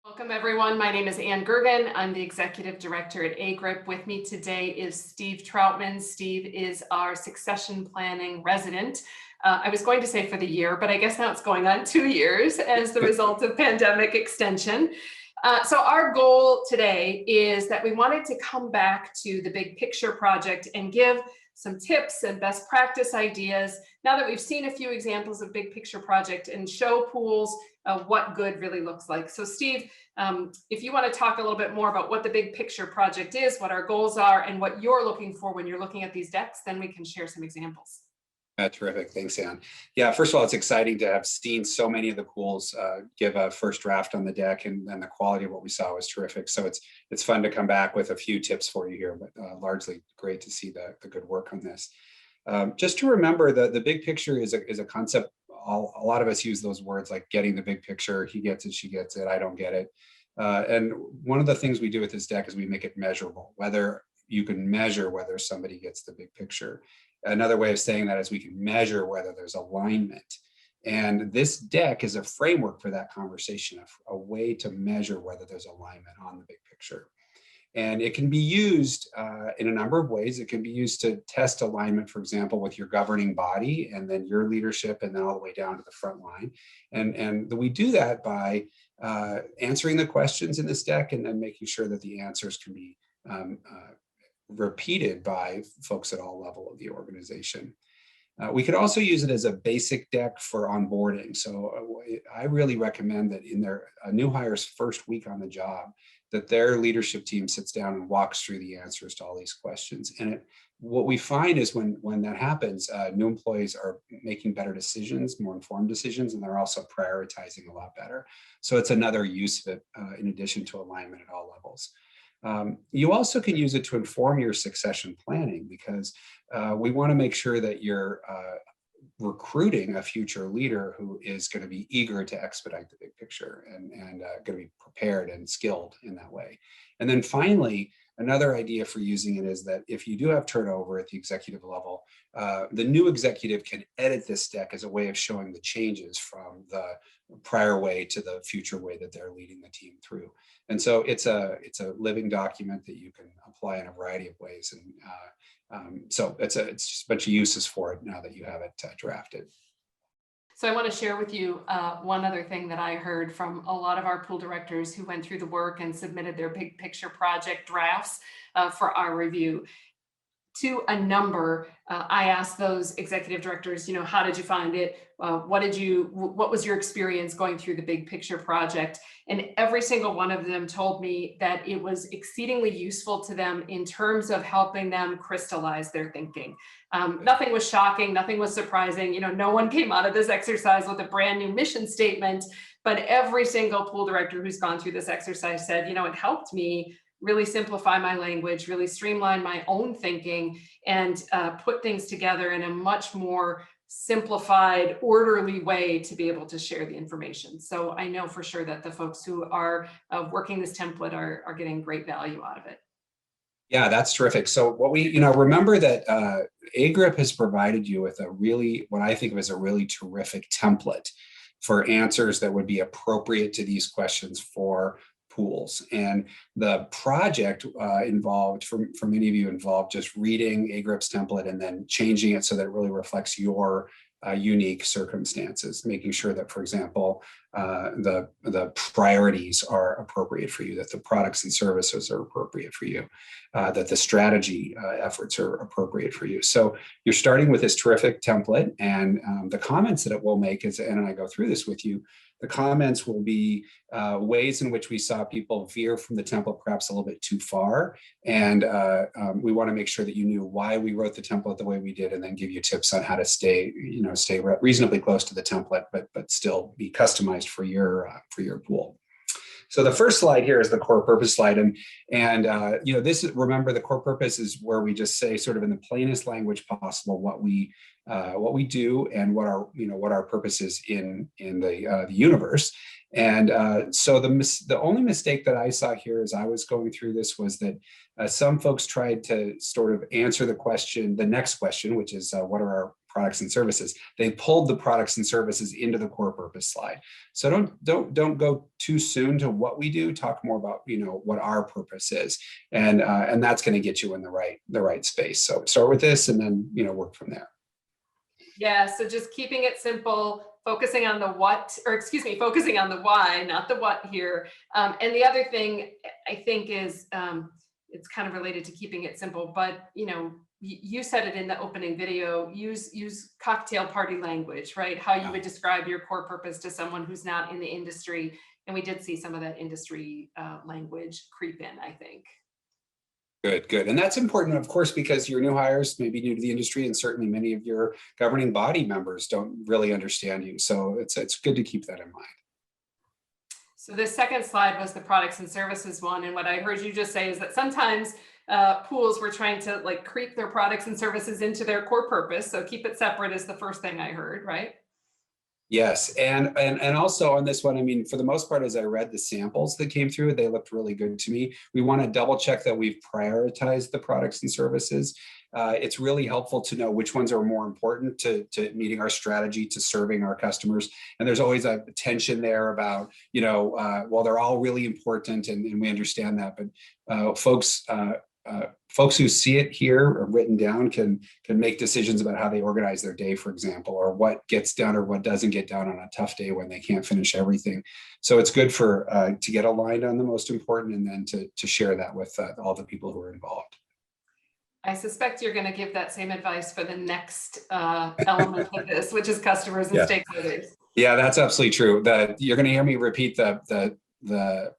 Welcome everyone. My name is Gergen. I'm the Executive Director at AGRiP. With me today is Steve Trautman. Steve is our succession planning resident. I was going to say for the year, but I guess now it's going on 2 years as the result of pandemic extension. So our goal today is that we wanted to come back to the big picture project and give some tips and best practice ideas now that we've seen a few examples of big picture project and show pools what good really looks like. So Steve, if you want to talk a little bit more about what the big picture project is, what our goals are, and what you're looking for when you're looking at these decks, then we can share some examples. Terrific. Thanks, Ann. Yeah, first of all, it's exciting to have seen so many of the pools give a first draft on the deck, and the quality of what we saw was terrific. So it's fun to come back with a few tips for you here, but largely great to see the good work on this. Just to remember, the big picture is a concept. A lot of us use those words like getting the big picture. He gets it, she gets it, I don't get it. And one of the things we do with this deck is we make it measurable, whether you can measure whether somebody gets the big picture. Another way of saying that is we can measure whether there's alignment. And this deck is a framework for that conversation, a way to measure whether there's alignment on the big picture. And it can be used in a number of ways. It can be used to test alignment, for example, with your governing body and then your leadership and then all the way down to the front line. And we do that by answering the questions in this deck and then making sure that the answers can be repeated by folks at all levels of the organization. We could also use it as a basic deck for onboarding. So I really recommend that in their new hire's first week on the job, that their leadership team sits down and walks through the answers to all these questions. And what we find is when that happens, new employees are making better decisions, more informed decisions, and they're also prioritizing a lot better. So it's another use of it in addition to alignment at all levels. You also can use it to inform your succession planning because we want to make sure that you're recruiting a future leader who is going to be eager to expedite the big picture and going to be prepared and skilled in that way. And then finally, another idea for using it is that if you do have turnover at the executive level, the new executive can edit this deck as a way of showing the changes from the prior way to the future way that they're leading the team through. And so it's a living document that you can apply in a variety of ways. And so it's just a bunch of uses for it now that you have it drafted. So I want to share with you one other thing that I heard from a lot of our pool directors who went through the work and submitted their big picture project drafts for our review. To a number, I asked those executive directors, how did you find it? What was your experience going through the big picture project? And every single one of them told me that it was exceedingly useful to them in terms of helping them crystallize their thinking. Nothing was shocking, nothing was surprising. No one came out of this exercise with a brand new mission statement, but every single pool director who's gone through this exercise said, it helped me really simplify my language, really streamline my own thinking, and put things together in a much more simplified, orderly way to be able to share the information. So I know for sure that the folks who are working this template are getting great value out of it. Yeah, that's terrific. So what we, remember that AGRiP has provided you with what I think of as a really terrific template for answers that would be appropriate to these questions for pools. And the project involved, for many of you, involved just reading AGRiP's template and then changing it so that it really reflects your unique circumstances, making sure that, for example, the priorities are appropriate for you, that the products and services are appropriate for you, that the strategy efforts are appropriate for you. So you're starting with this terrific template, and the comments that it will make, as Ann and I go through this with you, the comments will be ways in which we saw people veer from the template perhaps a little bit too far. And we want to make sure that you knew why we wrote the template the way we did, and then give you tips on how to stay reasonably close to the template, but still be customized for your pool. So the first slide here is the core purpose slide, and remember, the core purpose is where we just say, sort of in the plainest language possible, what we do and what our purpose is in the universe. And so the only mistake that I saw here as I was going through this was that some folks tried to sort of answer the next question, which is what are products and services. They pulled the products and services into the core purpose slide. So don't go too soon to what we do. Talk more about, you know, what our purpose is, and that's going to get you in the right space. So start with this, and then, you know, work from there. Yeah, so just keeping it simple, focusing on the what, or excuse me, focusing on the why, not the what here. And the other thing I think is, it's kind of related to keeping it simple, but you know, you said it in the opening video, use cocktail party language, right? How you would describe your core purpose to someone who's not in the industry. And we did see some of that industry language creep in, I think. Good. And that's important, of course, because your new hires may be new to the industry, and certainly many of your governing body members don't really understand you. So it's good to keep that in mind. So the second slide was the products and services one. And what I heard you just say is that sometimes pools were trying to like creep their products and services into their core purpose. So keep it separate is the first thing I heard, right? Yes, and also on this one, I mean, for the most part, as I read the samples that came through, they looked really good to me. We want to double check that we've prioritized the products and services. It's really helpful to know which ones are more important to meeting our strategy, to serving our customers. And there's always a tension there about, you know, well, they're all really important, and we understand that, but folks who see it here or written down can make decisions about how they organize their day, for example, or what gets done or what doesn't get done on a tough day when they can't finish everything. So it's good for to get aligned on the most important, and then to share that with all the people who are involved. I suspect you're going to give that same advice for the next element of this, which is customers and stakeholders. Yeah, that's absolutely true. You're going to hear me repeat the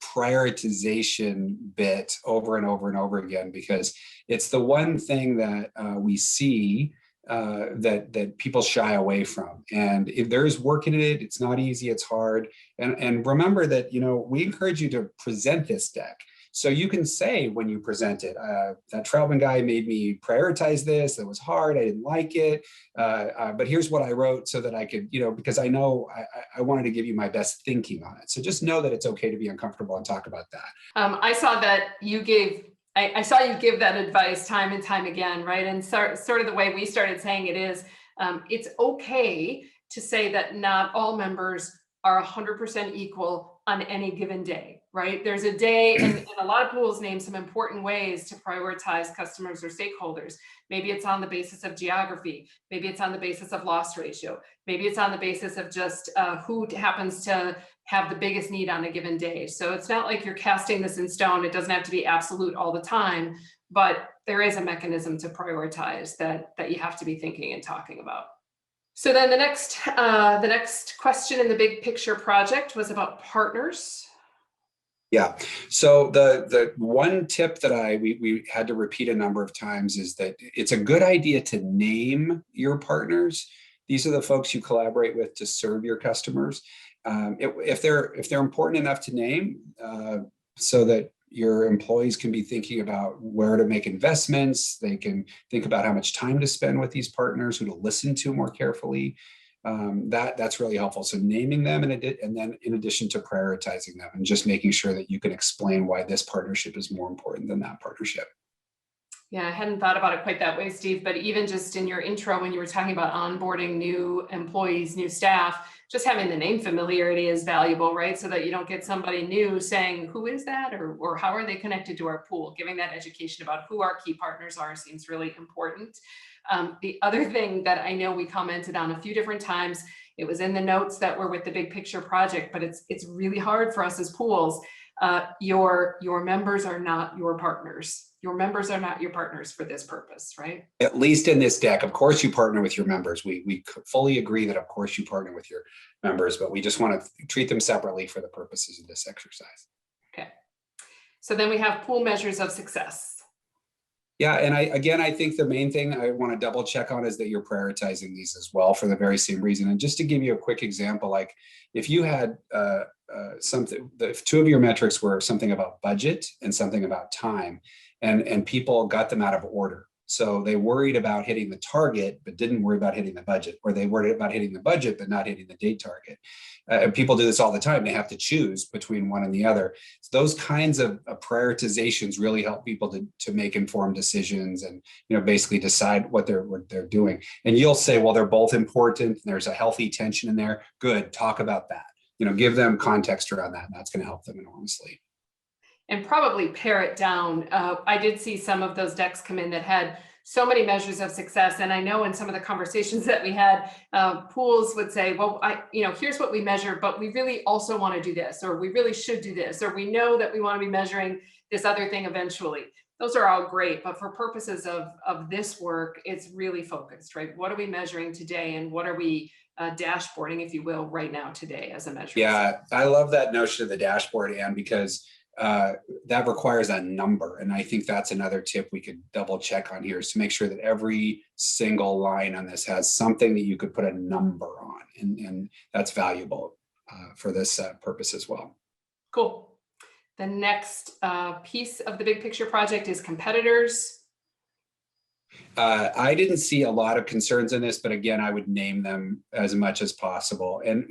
prioritization bit over and over and over again, because it's the one thing that we see that people shy away from. And if there is work in it, it's not easy, it's hard. And remember that, you know, we encourage you to present this deck. So you can say when you present it, that Trautman guy made me prioritize this. It was hard. I didn't like it. But here's what I wrote so that I could, you know, because I know I wanted to give you my best thinking on it. So just know that it's okay to be uncomfortable and talk about that. I saw that you gave, I saw you give that advice time and time again, right? And sort of the way we started saying it is, it's okay to say that not all members are 100% equal on any given day, right? There's a day, and a lot of pools name some important ways to prioritize customers or stakeholders. Maybe it's on the basis of geography. Maybe it's on the basis of loss ratio. Maybe it's on the basis of just who happens to have the biggest need on a given day. So it's not like you're casting this in stone. It doesn't have to be absolute all the time, but there is a mechanism to prioritize that you have to be thinking and talking about. So then the next question in the big picture project was about partners. Yeah. So the one tip that we had to repeat a number of times is that it's a good idea to name your partners. These are the folks you collaborate with to serve your customers. If they're important enough to name, so that your employees can be thinking about where to make investments, they can think about how much time to spend with these partners, who to listen to more carefully. That's really helpful. So naming them, and then in addition to prioritizing them and just making sure that you can explain why this partnership is more important than that partnership. Yeah, I hadn't thought about it quite that way, Steve, but even just in your intro, when you were talking about onboarding new employees, new staff, just having the name familiarity is valuable, right? So that you don't get somebody new saying, who is that? Or how are they connected to our pool? Giving that education about who our key partners are seems really important. The other thing that I know we commented on a few different times, it was in the notes that were with the big picture project, but it's really hard for us as pools. Your members are not your partners. Your members are not your partners for this purpose, right? At least in this deck, of course you partner with your members. We fully agree that of course you partner with your members, but we just want to treat them separately for the purposes of this exercise. Okay. So then we have pool measures of success. Yeah, and I think the main thing I want to double check on is that you're prioritizing these as well for the very same reason. And just to give you a quick example, like if you had something, if two of your metrics were something about budget and something about time, and people got them out of order. So they worried about hitting the target, but didn't worry about hitting the budget, or they worried about hitting the budget, but not hitting the date target. And people do this all the time. They have to choose between one and the other. So those kinds of prioritizations really help people to make informed decisions and, basically decide what they're doing. And you'll say, well, they're both important. And there's a healthy tension in there. Good. Talk about that. Give them context around that. And that's going to help them enormously. And probably pare it down. I did see some of those decks come in that had so many measures of success. And I know in some of the conversations that we had, pools would say, well, here's what we measure, but we really also want to do this, or we really should do this, or we know that we want to be measuring this other thing eventually. Those are all great, but for purposes of this work, it's really focused, right? What are we measuring today, and what are we dashboarding, if you will, right now today as a measure? Yeah, I love that notion of the dashboard, Anne, because that requires a number. And I think that's another tip we could double check on here, is to make sure that every single line on this has something that you could put a number on. And that's valuable for this purpose as well. Cool. The next piece of the big picture project is competitors. I didn't see a lot of concerns in this, but again, I would name them as much as possible. And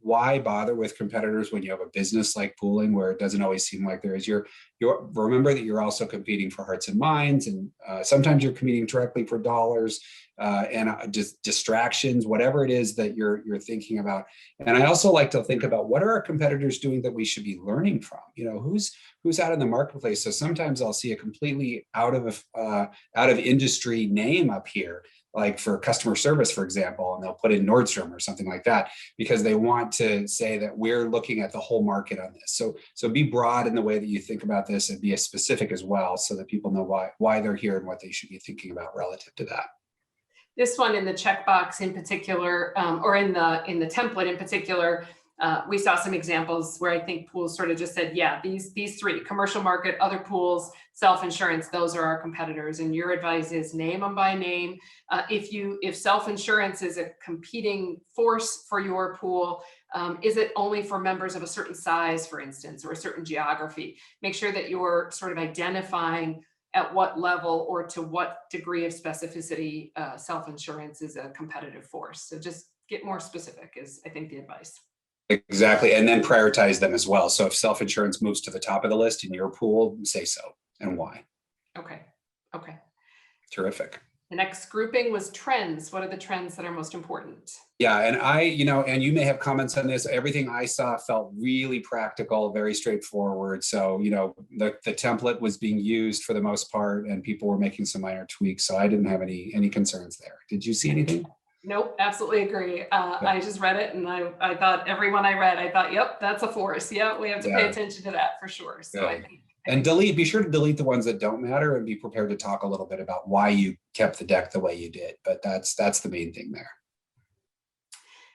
why bother with competitors when you have a business like pooling, where it doesn't always seem like there is? You're remember that you're also competing for hearts and minds, and sometimes you're competing directly for dollars and just distractions, whatever it is that you're thinking about. And I also like to think about, what are our competitors doing that we should be learning from? Who's out in the marketplace? So sometimes I'll see a completely out of industry name up here, like for customer service, for example, and they'll put in Nordstrom or something like that, because they want to say that we're looking at the whole market on this. So be broad in the way that you think about this, and be as specific as well, so that people know why they're here and what they should be thinking about relative to that. This one in the checkbox in particular, or in the template in particular, we saw some examples where I think pools sort of just said, yeah, these three: commercial market, other pools, self-insurance, those are our competitors. And your advice is name them by name. If self-insurance is a competing force for your pool, is it only for members of a certain size, for instance, or a certain geography? Make sure that you're sort of identifying at what level or to what degree of specificity self-insurance is a competitive force. So just get more specific is, I think, the advice. Exactly. And then prioritize them as well. So if self-insurance moves to the top of the list in your pool, say so and why. Okay. Terrific. The next grouping was trends. What are the trends that are most important? Yeah, and and you may have comments on this. Everything I saw felt really practical, very straightforward. So, the template was being used for the most part, and people were making some minor tweaks. So I didn't have any concerns there. Did you see anything? Nope, absolutely agree. I just read it, and I thought, everyone I read, I thought, yep, that's a force. Yeah, we have to pay attention to that for sure. So I think. And be sure to delete the ones that don't matter, and be prepared to talk a little bit about why you kept the deck the way you did. But that's the main thing there.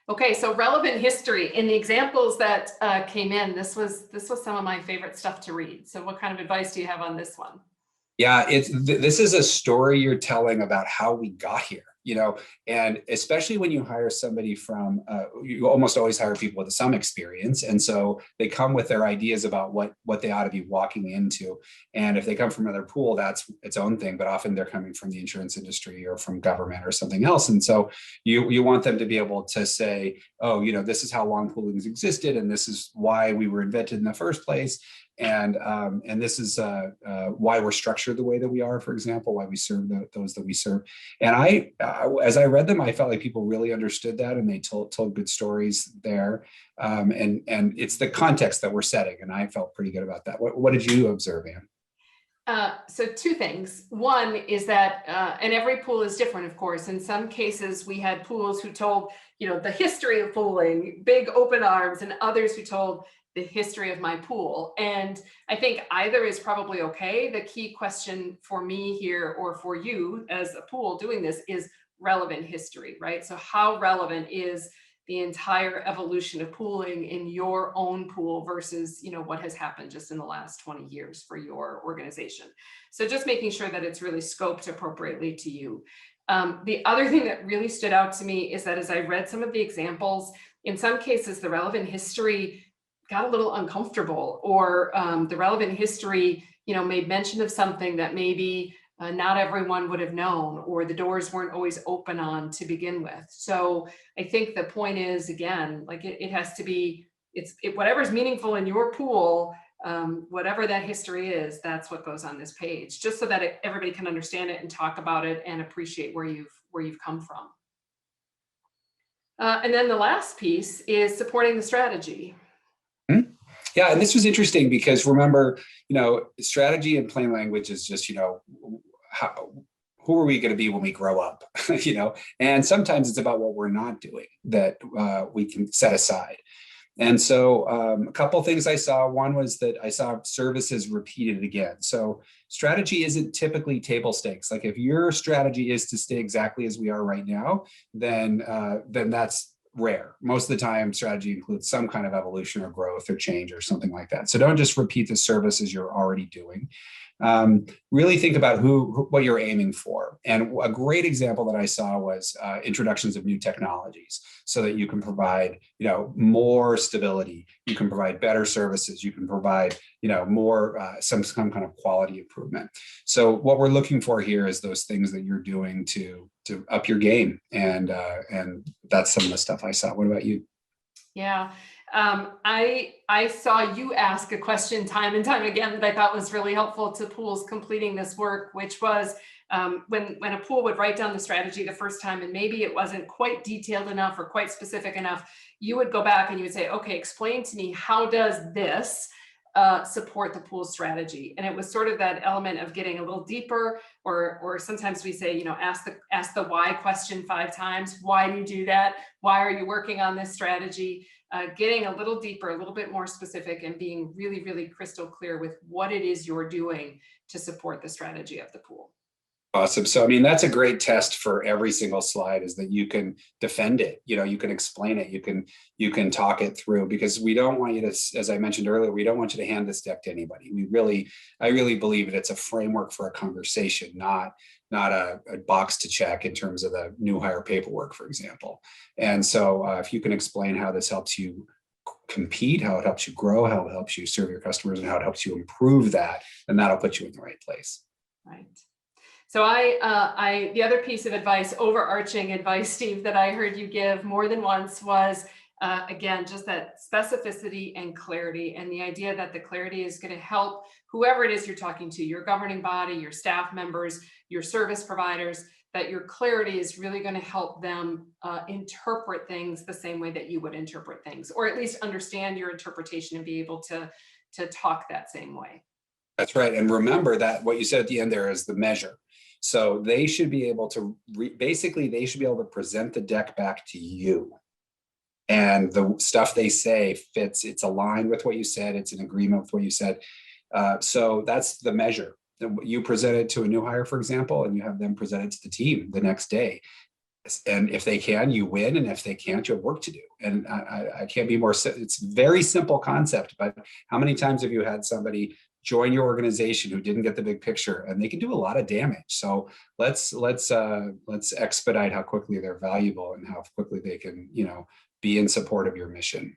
Okay, so relevant history in the examples that came in. This was some of my favorite stuff to read. So what kind of advice do you have on this one? Yeah, this is a story you're telling about how we got here. And especially when you hire somebody from, you almost always hire people with some experience. And so they come with their ideas about what they ought to be walking into. And if they come from another pool, that's its own thing, but often they're coming from the insurance industry or from government or something else. And so you want them to be able to say, oh, this is how long pooling has existed, and this is why we were invented in the first place. And this is why we're structured the way that we are, for example, why we serve those that we serve. And as I read them, I felt like people really understood that, and they told good stories there. And it's the context that we're setting, and I felt pretty good about that. What did you observe, Anne? So two things. One is that, and every pool is different, of course. In some cases, we had pools who told, the history of pooling, big open arms, and others who told the history of my pool. And I think either is probably okay. The key question for me here, or for you as a pool doing this, is relevant history, right? So how relevant is the entire evolution of pooling in your own pool versus, what has happened just in the last 20 years for your organization? So just making sure that it's really scoped appropriately to you. The other thing that really stood out to me is that as I read some of the examples, in some cases, the relevant history got a little uncomfortable, or the relevant history, made mention of something that maybe Not everyone would have known, or the doors weren't always open on to begin with. So I think the point is, again, like it has to be, whatever's meaningful in your pool, whatever that history is, that's what goes on this page, just so that everybody can understand it and talk about it and appreciate where you've come from. And then the last piece is supporting the strategy. Yeah, and this was interesting because remember, strategy in plain language is just, who are we going to be when we grow up, and sometimes it's about what we're not doing that we can set aside. And so a couple of things I saw. One was that I saw services repeated again. So strategy isn't typically table stakes. Like if your strategy is to stay exactly as we are right now, then that's rare. Most of the time, strategy includes some kind of evolution or growth or change or something like that. So don't just repeat the services you're already doing. Really think about what you're aiming for. And a great example that I saw was introductions of new technologies so that you can provide, more stability, you can provide better services, you can provide, more, some kind of quality improvement. So what we're looking for here is those things that you're doing to up your game. And that's some of the stuff I saw. What about you? Yeah. I saw you ask a question time and time again that I thought was really helpful to pools completing this work, which was when a pool would write down the strategy the first time and maybe it wasn't quite detailed enough or quite specific enough, you would go back and you would say, okay, explain to me, how does this support the pool strategy? And it was sort of that element of getting a little deeper, or sometimes we say, ask the why question 5 times. Why do you do that? Why are you working on this strategy? Getting a little deeper, a little bit more specific, and being really, really crystal clear with what it is you're doing to support the strategy of the pool. Awesome. So, I mean, that's a great test for every single slide, is that you can defend it. You can explain it. You can talk it through, because we don't want you to, as I mentioned earlier, we don't want you to hand this deck to anybody. I really believe that it's a framework for a conversation, not a box to check in terms of the new hire paperwork, for example. And so if you can explain how this helps you compete, how it helps you grow, how it helps you serve your customers, and how it helps you improve that, then that'll put you in the right place. Right. So the other piece of advice, overarching advice, Steve, that I heard you give more than once was, again, just that specificity and clarity, and the idea that the clarity is going to help whoever it is you're talking to, your governing body, your staff members, your service providers, that your clarity is really going to help them interpret things the same way that you would interpret things, or at least understand your interpretation and be able to talk that same way. That's right. And remember that what you said at the end there is the measure. So they should be able to basically they should be able to present the deck back to you. And the stuff they say fits, it's aligned with what you said, it's in agreement with what you said. So that's the measure. You present it to a new hire, for example, and you have them present it to the team the next day. And if they can, you win. And if they can't, you have work to do. And I can't be more, it's a very simple concept, but how many times have you had somebody join your organization who didn't get the big picture, and they can do a lot of damage? So let's expedite how quickly they're valuable and how quickly they can, be in support of your mission.